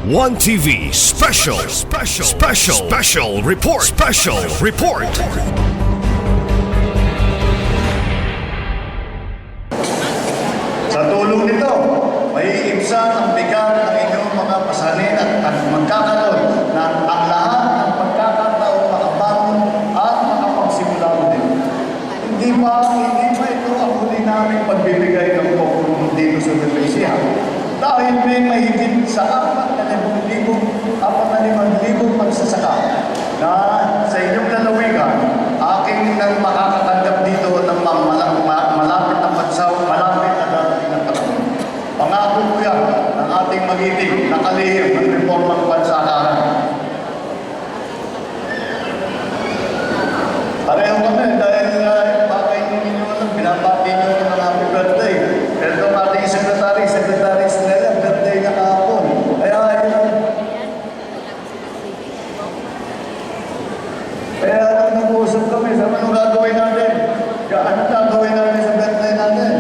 One TV special report. Sa tulong nito, maiibsan ang bigat ng inyong mga pasalin at magkakaroon ng ang lahat ng pagkakataon makabangon at makapagsimula ulit. Hindi ba ito ang huli naming pagbibigay ng pokrong dito sa Nueva dahil may mahigit sa 4,500 magsasaka na sa inyong lalawigan, aking nang makakatanggap dito ng malapit na bansaw, malapit na darating na panahon. Pangako ko yan ng ating magiting na kalihim ng reformang pansakaran. Pareho kami dahil bakay ninyo lang, binabati nyo ng happy birthday. Pero itong ating secretary Snella, birthday niya kahapon. Kaya nag-uusap kami, sabi anong gagawin natin? Anong gagawin natin sa birthday natin?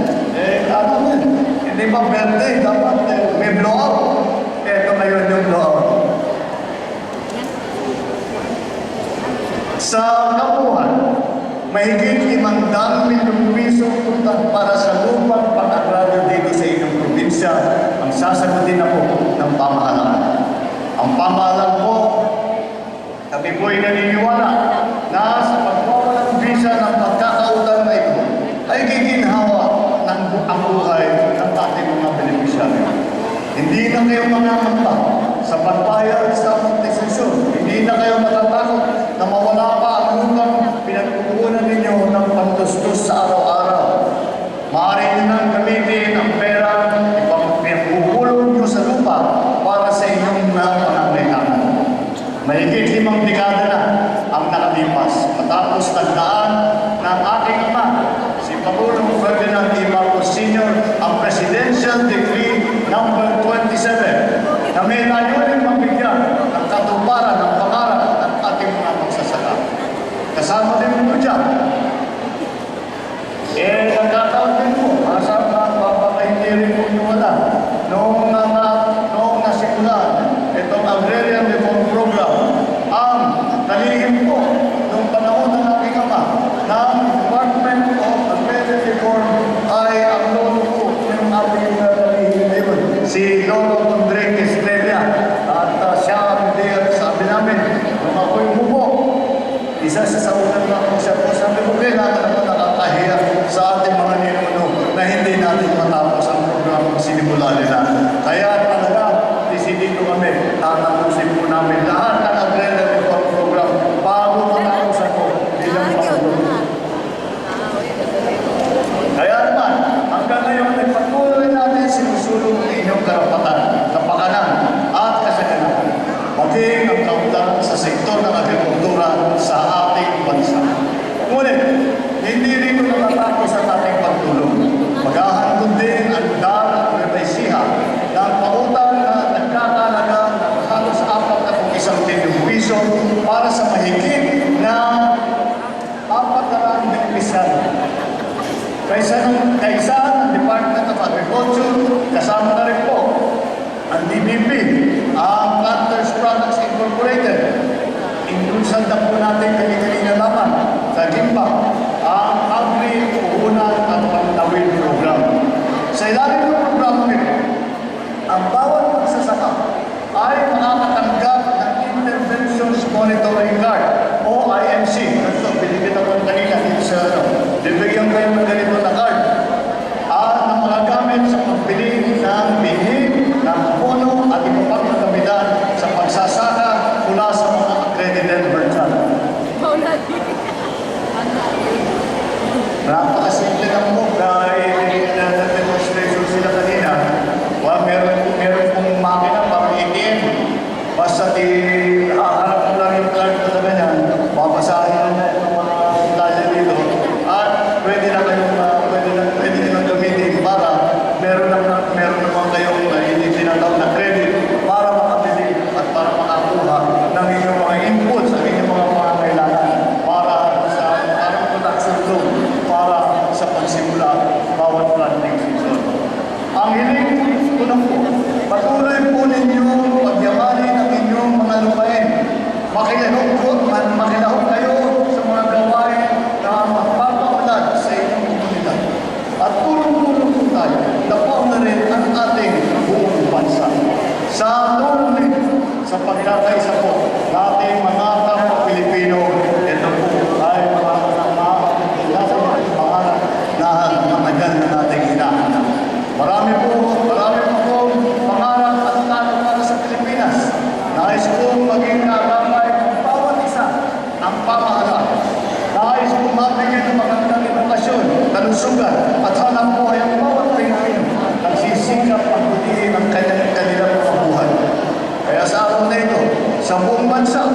Hindi ba birthday? Dapat may blowout. Ito ngayon yung blowout. Sa kabuhan, mahigit 500 milyong piso para sa lupang pag-agraryo dito sa inyong probinsya ang sasagutin na po ng pamahalaan. Ang pamahalaan po, kami po'y naniniwala na sa pagwawalang visa ng pagkakautang na ito ay giginhawa ng ang buhay ng ating mga benepisyaryo. Hindi na kayo mangangamba sa pagbayad sa amortisasyon. Hindi na kayo matatakot na mawala pa ang lupang pinagkukunan ninyo ng pantustos sa araw-araw. Maaari nyo nang gamitin ang pera ipagpupulong nyo sa lupa para sa inyong pangangailangan. Mahigit 5 dekada na ang nakalipas matapos tagdaan ng ating ama, si Pangulong Ferdinand E. Marcos Sr. ang Presidential Decree No. 27 na may layunin mabigyan ng katuparan ng pangarap ng ating mga magsasaka. Kasama din mo dyan. Nagkataon din mo, masarap na papakahinti rin mo yung wala. Noong nasimulan itong Agrarian Reform Program, ang talihim po noong panahon ng aking ama ng Department of Agrarian Reform ay ang lolo po ng ating talihim ngayon, si Lolo Andre Estrella. At siya ang sabi namin, nung ako'y bubo, isa sa unang na siya po, sabi ko, kailangan naman nakakahiya sa ating mga ninuno na hindi natin matapos ang programang sinimula nila. Kaya talaga, dito kami, tatapusin po namin lahat ng Agrarian Reform Program bago matapos ako bilang Pangulo. Kaya naman, hanggang ngayon, nagpatuloy natin sinusulong ang inyong karapatan, kapakanan at kasaganan, maging ang kautan sa sektor ng agrikultura sa ating bansa. Ngunit, hindi rin natatapos ang ating pagtulong. Maghahandog din ang DAR at Nueva Ecija ng pautan na nagkakalaga ng halos 41 bilyong piso para sa mahigit na 400 benepisyaryo. Kaysa ng Department of Agriculture, kasama na rin po ang DBP, ang Planters Products Incorporated, inclusan na po natin kanina laman sa Gimba, ang Agri-Puhunan at Pantawid Program. Sa ilalim ng programa nito, ang bawat magsasaka ay makakatanggap ng Interventions Monitoring Card o IMC. Ito, binigyan ako kanina dito sa bibigyan kayo ng ganito na card na magagamit sa pagbili ng bihi, ng puno at iba pang kagamitan sa pagsasaka mula sa mga accredited merchant. Napakasimple ng book na demonstration sila kanina. Meron pong makina para ATM. bansa. Sa tulong nito, sa pagkakaisa po nating mga kapwa Pilipino, ito po ay mga pangarap na matagal na nating hinahanap. Marami pa po pangarap at plano para sa Pilipinas. Nais kong maging kaagapay ng bawat isa ng pamahalaan. Nais kong mabigyan ng magandang edukasyon, kalusugan at hanap buhay ang bawat Pilipino. Nagsisikap ang butihin ang kanilang buhay. Kaya sa araw na ito, sa buong bansa,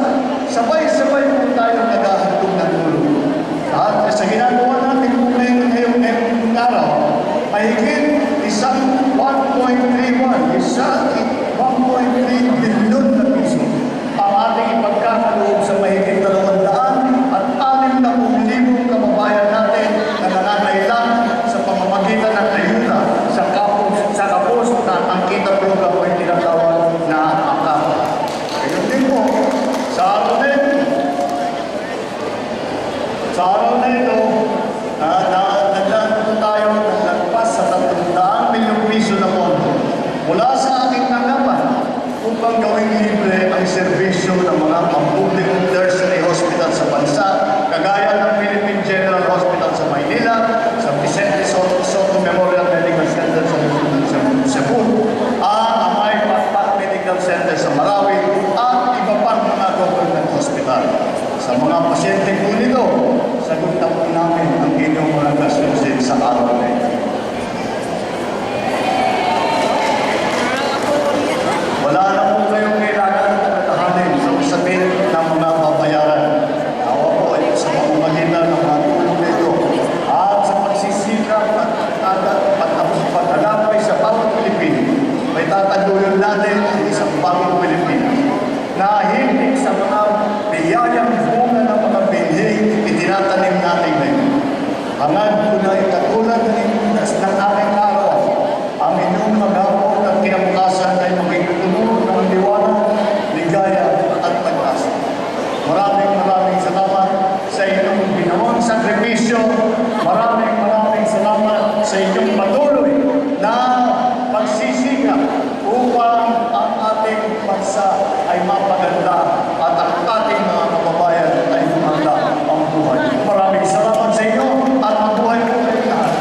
sabay-sabay po tayo naghahandog ng tulong. At sa ginagawa natin po ngayong araw, mahigit isang 1.3 bilyon na piso ang ating ipagkakaloob sa mahigit 260,000 kababayan natin na nangangailangan sa pamamagitan ng ayuda sa kapos na ang kita program ay tinatawag na AKAP. Ngayon din po, sa araw na ito, naglaan po tayo ng lagpas sa 300 milyong piso na pondo mula sa ating tanggapan upang gawing libre ang serbisyo ng mga pampublikong tertiary hospital sa bansa, kagaya ng Philippine General Hospital sa Maynila, sa Vicente Soto Memorial Medical Center sa Cebu, ang Amay Pakpak Medical Center sa Marawi, at iba pang mga government hospital. Sa mga pasyente po nito, sagot na po namin ang inyong mga gastusin sa araw na ito. Wala na po kayong kailangan tahanin sa usapin ng mga babayaran. Nawa po ay sa pamamagitan ng mga tulong nito at sa pagsisikap at pag-agapay sa bawat Pilipino, may tataguyod natin ang isang bagong Pilipinas na hindi sa mga biyayang bunga ng mga binhi itinatanim natin ngayon. Hangad ko na ikatulad ng aking araw, ang inyong maghapon at kinabukasan ay maging puno ng liwanag, ligaya at pag-asa. Maraming salamat sa inyong ginawang sakripisyo. Maraming salamat sa inyong patuloy na pagsisikap upang ang ating bansa ay mapaganda at ang ating mga kababayan ay gumanda ang buhay. Maraming salamat sa inyo at mabuhay po kayo lahat.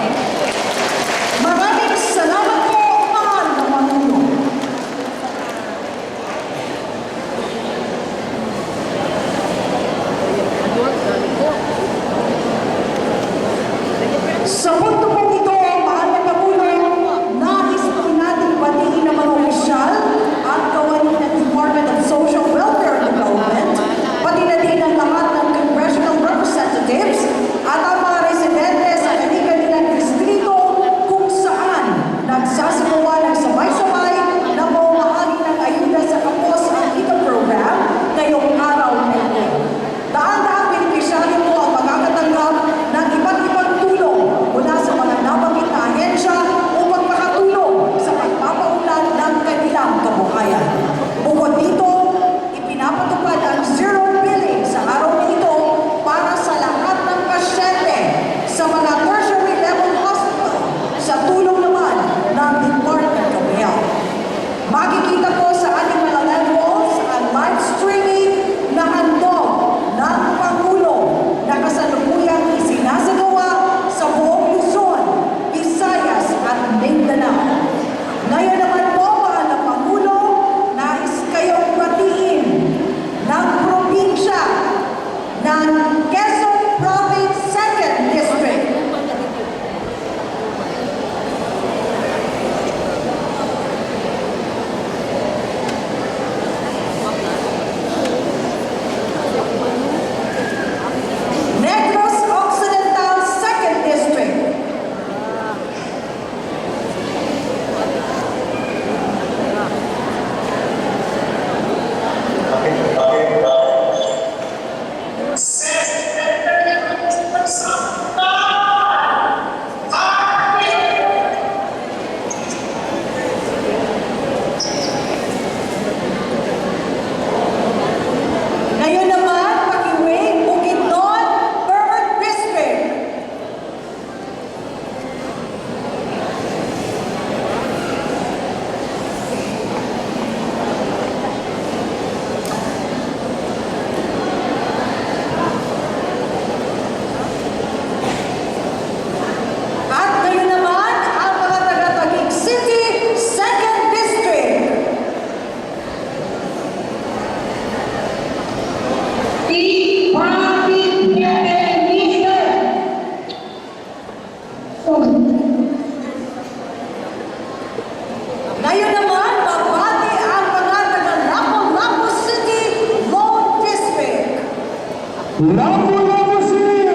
Lapu-Lapu City.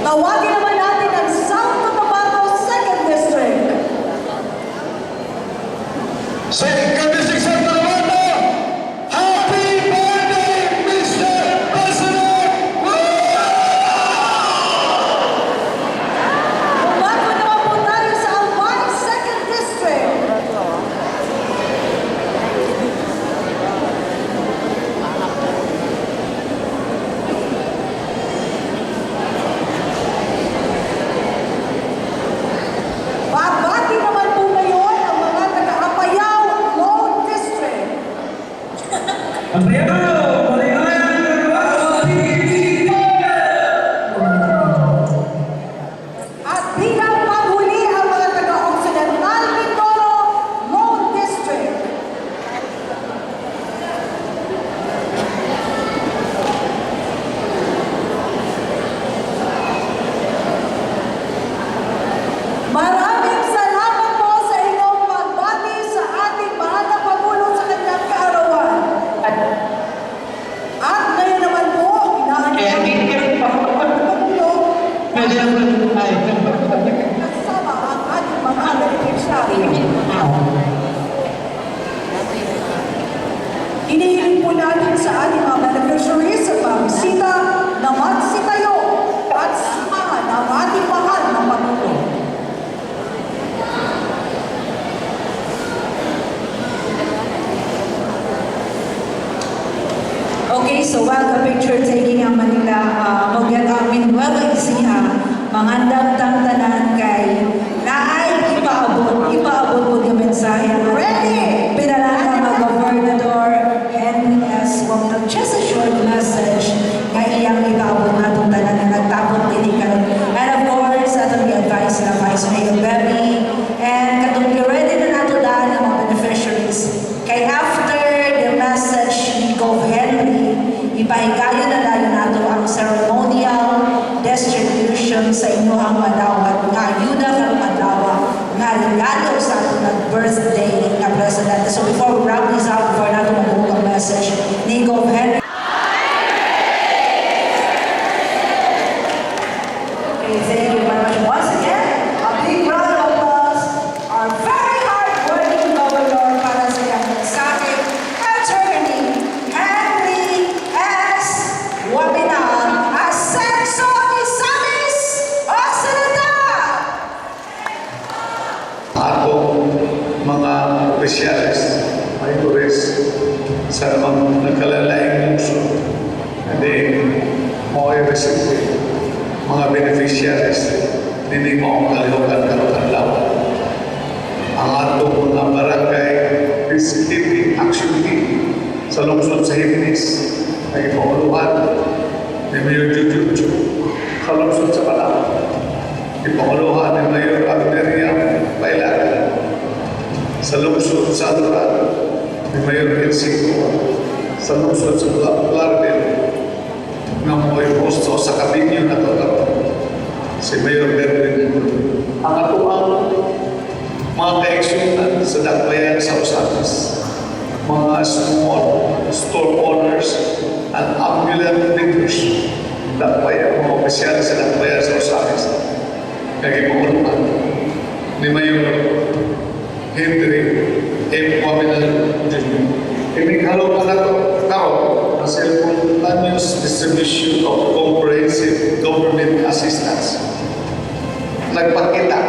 Tawagin naman natin ang South Cotabato 2nd District. Second District South Cotabato. Happy birthday, Mr. President! Bago naman po tayo sa Albay 2nd District. Babati naman po ngayon ang mga taga-Apayao Lone District. At bilang panghuli ang mga taga-Occidental Mindoro Lone District. Maraming salamat po sa inyong pagbati sa ating mahal na Pangulo sa kanyang kaarawan. At ngayon naman po, inaanyayahan ang Pangulo kasama ang ating mga beneficiary. Inihiling po natin sa ating mga beneficiaries sa pamisita na magsitayo at samahan ang ating mahal na Pangulo. Okay, so while the picture taking ang Manila, wala siya, mangandang tanan kay naay ipaabot po yung mensahe na Ready! pinalala ng Gobernador Henry S. Wong, just a short message nga iyang ipaabot na itong tanan na nagtapot tinikan. And of course, atong i-advise na Vice Mayor Bebby, and katong ready na nato daan ang mga beneficiaries. Kay after the message ni Gov. Henry, ipahigayon na dahil nato ang ceremonial distribution sa inyong madawat nga ayuda ng madawat nga regalo sa ating birthday nga president. So before we wrap this up, before nato madawat ang message ni Gov. Henry. Okay, thank you very much. Once again, a big round of applause. Our very hard-working governor para sa iyang mensahe, Attorney Henry S. Wabinag, Ascenso Misamis Occidental. Atong mga opisyalis, mayores sa mga nagkalalaing lungsod, hindi mo i-receive mga beneficiaries, hindi mo ang kalihukan karoon ang atong mga barangay peacekeeping action team sa lungsod sa Hibnis ay ipanguluhan ni Mayor Jujuju sa lungsod sa Panama. Ipanguluhan ni Mayor Agneria Bailan sa lungsod sa Duran, ni Mayor Elsingo sa lungsod sa Lardel, nga mo posto sa kabinyo na total si Mayor Berlin. Ang atuang mga kaeksyunan sa Dakbayan sa Usamis, mga small store owners and ambulant vendors, Dakbayan, mga opisyal sa Dakbayan sa Usamis, nagipanguluhan ni Mayor Henry M. Waminal Jr. Ininghalo pa na ito ang simultaneous distribution of comprehensive government assistance. Nagpakita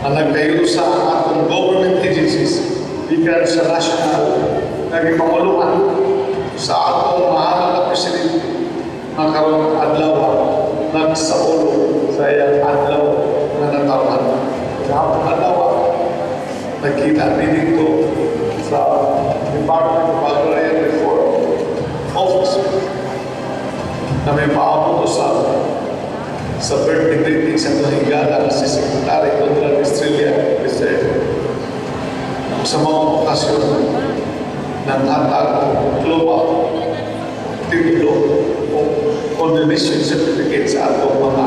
na nagkayo sa atong government agencies bigan sa national nagipanguluhan sa atong mahal na presidente na karong adlaw nagsaulo sa iyang adlaw na natawahan. Sa atong adlaw nagkita din dito sa Department of Agrarian Reform Office na may paabot sa birthday greeting sa Tuhigala si Secretary Conrad Estrella Reserve. Sa mga okasyon ng hatag global titulo o condonation certificate sa atong mga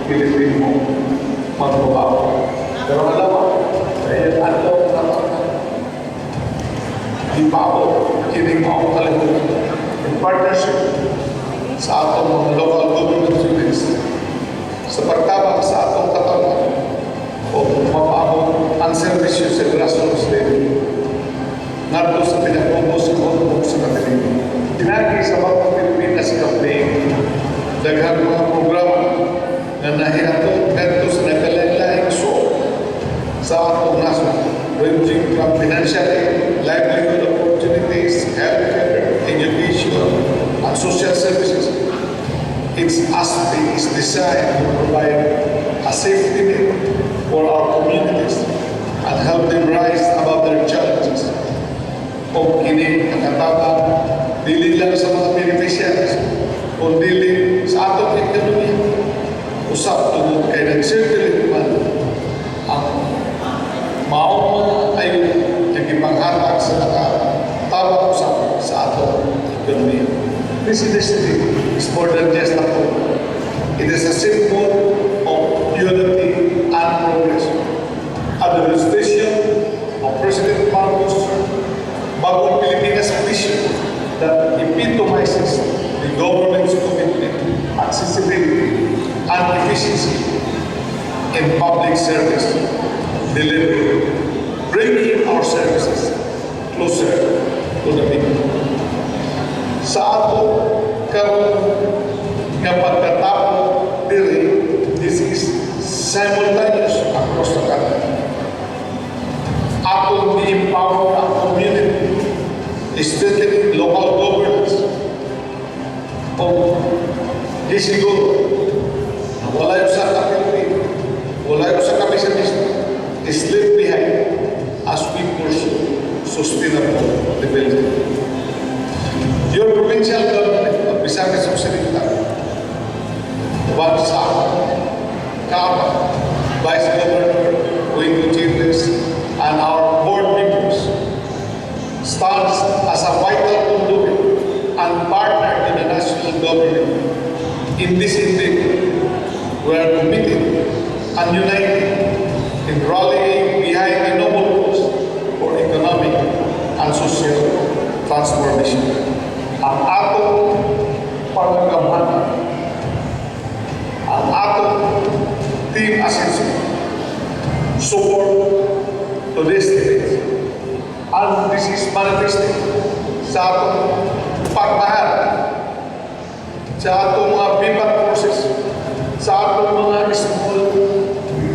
Pilipino magbabago. Pero alam mo, kaya adlaw na di pa ako kining ako kalimutan in partnership sa atong mga local government units sa pagtabang sa atong katawan o mapabot ang servisyo sa grassroots level ngadto sa pinagpupos sa Hongkong sa Katiling. Tinagi sa Bangkok Pilipinas campaign, daghang mga programa na nahihatod ngadto sa nagkalain-laing sa atong nasod, ranging from financial aid, livelihood opportunities, healthcare, education, and social services. Its aspect is designed to provide a safety net for our communities and help them rise above their challenges. O kini nakatabang dili lang sa mga beneficiaries, kundi sa atong ekonomiya. Usap tungod kay nag-circulate man ang maong mga ayun nagipanghatag sa nakatabang usap sa atong ekonomiya. This initiative is more than just a program. It is a symbol of unity and progress. Administration of President Marcos Bagong Pilipinas vision that epitomizes the government's commitment, accessibility, and efficiency in public service delivery, bringing our services closer to the people. Sa ato karon nga pagkatapos diri, this is simultaneous across the country. Ato ni-empower ang community, strengthening local governance. O gisiguro na wala yung sa kapilipin, wala yung sa kamisanista, is left behind as we pursue sustainable development. Your provincial government of Visayas Occidental, Bansa, Kaapa, Vice Governor Wing Gutierrez, and our board members stands as a vital conduit and partner to the national government in this endeavor. We are committed and united in rallying behind the noble cause for economic and social transformation. Ang atong pagkagamhanan, ang atong team assessment, support to this debate. And this is manifested sa atong pagmahal, sa atong mga bipat forces, sa atong mga small,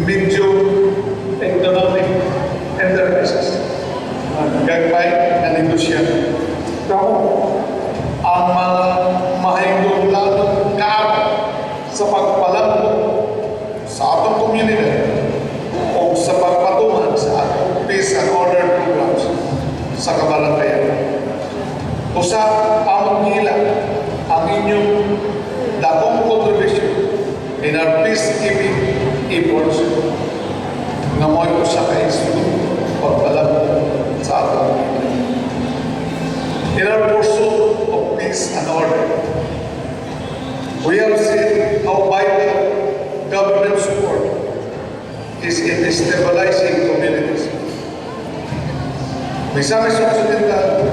medium economic enterprises. Gagmay na negosyante. Kamo, ang mga mahigong lalong kaabot sa pagpalambo sa atong community o sa pagpatungan sa atong peace and order programs sa kabalantayan. Usa among hila ang inyong dakong contribution in our peacekeeping efforts nga mo'y usa ka instrumento pagpalambo sa atong community. In our pursuit of peace and order, we have seen how vital government support is in stabilizing communities. Visayas Occidental,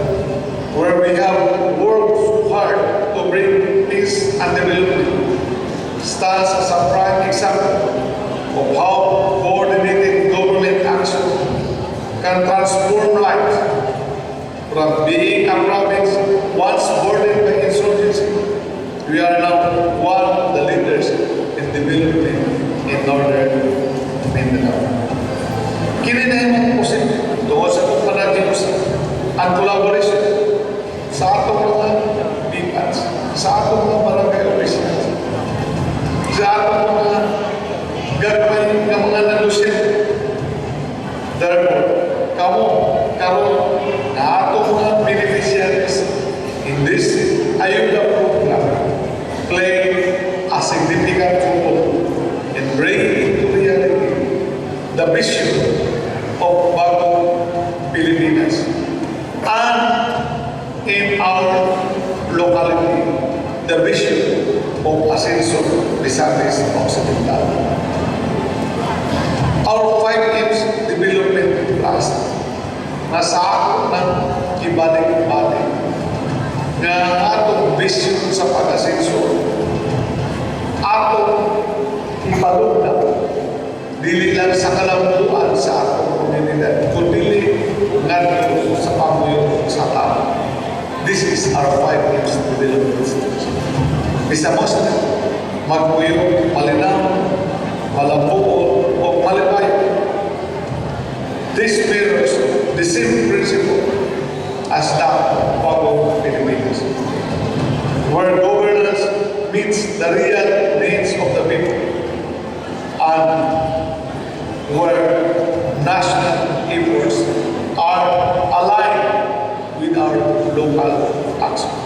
where we have worked so hard to bring peace and development, stands as a prime example of how coordinated government action can transform lives. From being a province once burdened by insurgency, we are now one of the leaders in development in northern Mindanao. Kininahin mo posible tungkol sa kung panag-iusap ang collaboration sa atong mga BIPATs, sa atong mga barangay officials, sa atong mga gagawin ng mga negosyante. Therefore, karon na atong mga beneficiaries in this ayuda program play a significant role in bringing into reality the vision of Bagong Pilipinas and in our locality the vision of Ascenso Visayas Occidental. 5 M's Development Trust na sa ako ng ibalik-balik nga ang atong vision sa pag-asenso atong ipadugna dili lang sa kalambuan sa atong komunidad kundi ngadto sa pamuyong sa tao. This is our 5 M's Development Trust. Bisamos na magpuyong, malinaw, malambuon, o malipay. This mirrors the same principle as that of Pilipinas, where governance meets the real needs of the people and where national efforts are aligned with our local action.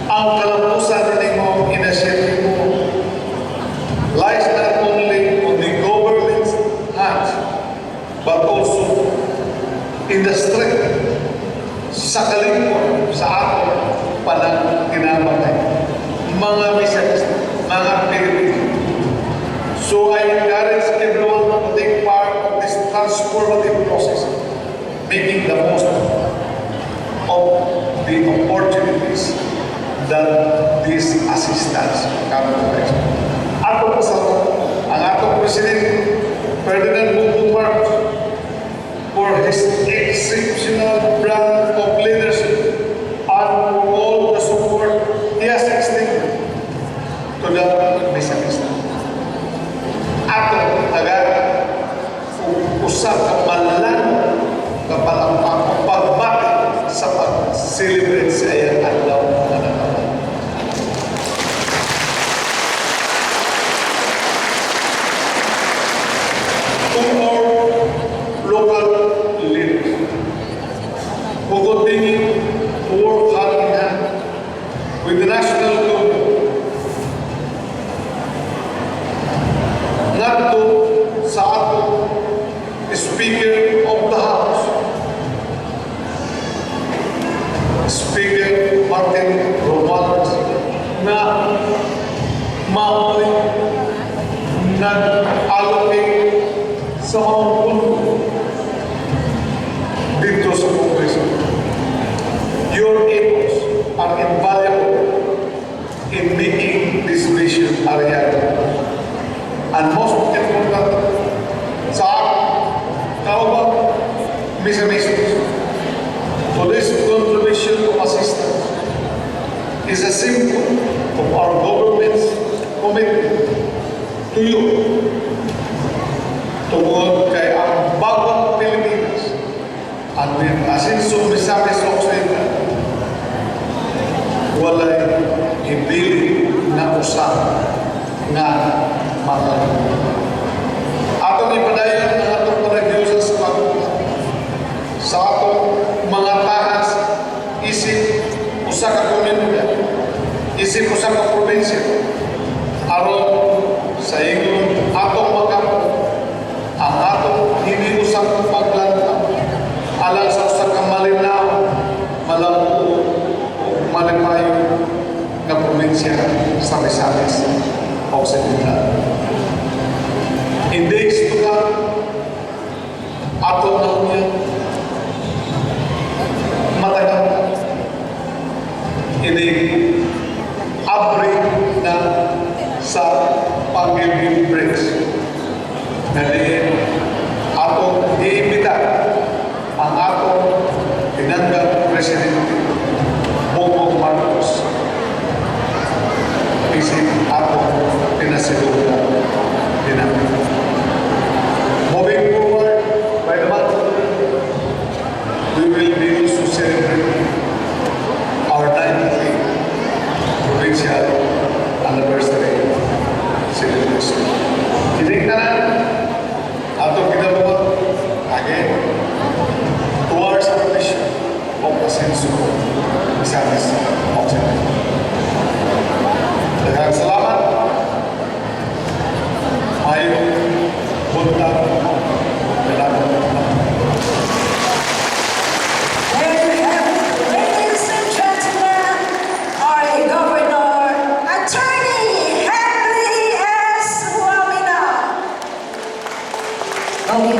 Ang kalampusan ng mga initiative mo lies not only on the government's hands, but also in the strength sa kalingkod sa ating panagkinabangay. Mga Bisayas, mga Pilipino. So I encourage everyone to take part of this transformative process, making the most of the opportunities that this assistance can provide. Ato pasalamat ang atong President Ferdinand Bongbong Marcos for his exceptional brand of leadership and for all the support he has extended to the Visayas. Ato agad usap ka malan kapalampang pagbati sa pag-celebrate sa iyang adlaw na nanawa. To our local leaders who continue to work hand in hand with the national government ngadto sa ato Speaker of the House, Speaker Martin Romualdez, na mao'y nag-allocate sa mga puno dito sa Kongreso. Your efforts are invaluable in making this vision a reality. And most important, sa kaubang Visayas, so this contribution of assistance is a symbol of our government's commitment to you, tungkol kay ang bagong Pilipinas at with asenso Visayas Occidental, walay ibili na usap na mga atong ipadayon ang atong panagdiusan sa pagkukuha sa atong mga tahas isip usa ka komunidad, isip usa ka probinsya aron sa ingon atong magkampo ang atong hindi usang paglantaw alang sa usa ka malinaw, malambuo o malipayo na probinsya sa Visayas Occidental. In days to come, ato na niya matagal ini abri na sa Pangilinan Bridge na diin ato iimbita ang ato tinanggang Presidente Bongbong Marcos isip ato pinasidugna dinamit. Moving forward, by the month of November, we will be used to celebrate our 90th provincial anniversary celebration. Kinigtanan, ato ginabuhat again towards our mission of asenso Visayas Occidental. Daghang salamat.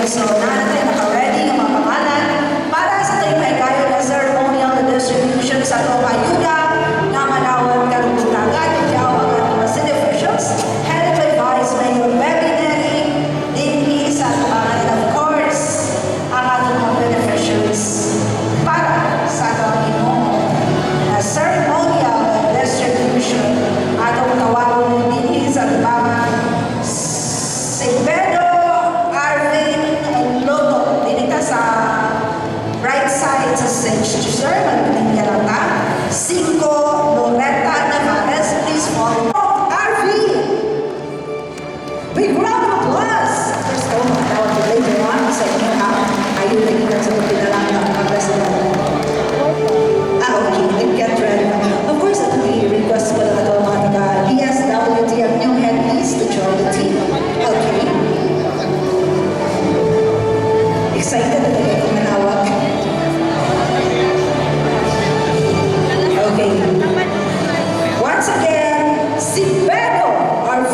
So, natin naka-ready ang mga pangalan para sa tayo ay kaya ng ceremonial na distribution sa itong ayuda na manawag karugtagan ng tiyawag at mga city officials headed by Vice Mayor Bebe Neri, din sa pangalan of course ang ating mga beneficiaries para sa itong na ceremonial na distribution atong tawagin din sa mga si Pedro Arvin Loto dinita sa right side sa stage to serve ang pinagkalata 5 Loretta Navares please follow Arvin big round of applause first of all tawag ko later on sa inyong ayun na kita sa pagpinalang ng pagkasalan okay then get ready of course at the request ko na ito mga taga DSWT ang inyong headpiece to join the team okay excited na tayo kung manawag. Okay. Once again, si Pedro RV.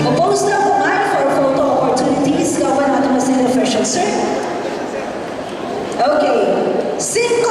Opposed na kumain for photo opportunities. Gawan natin na sila official, sir. Okay. 5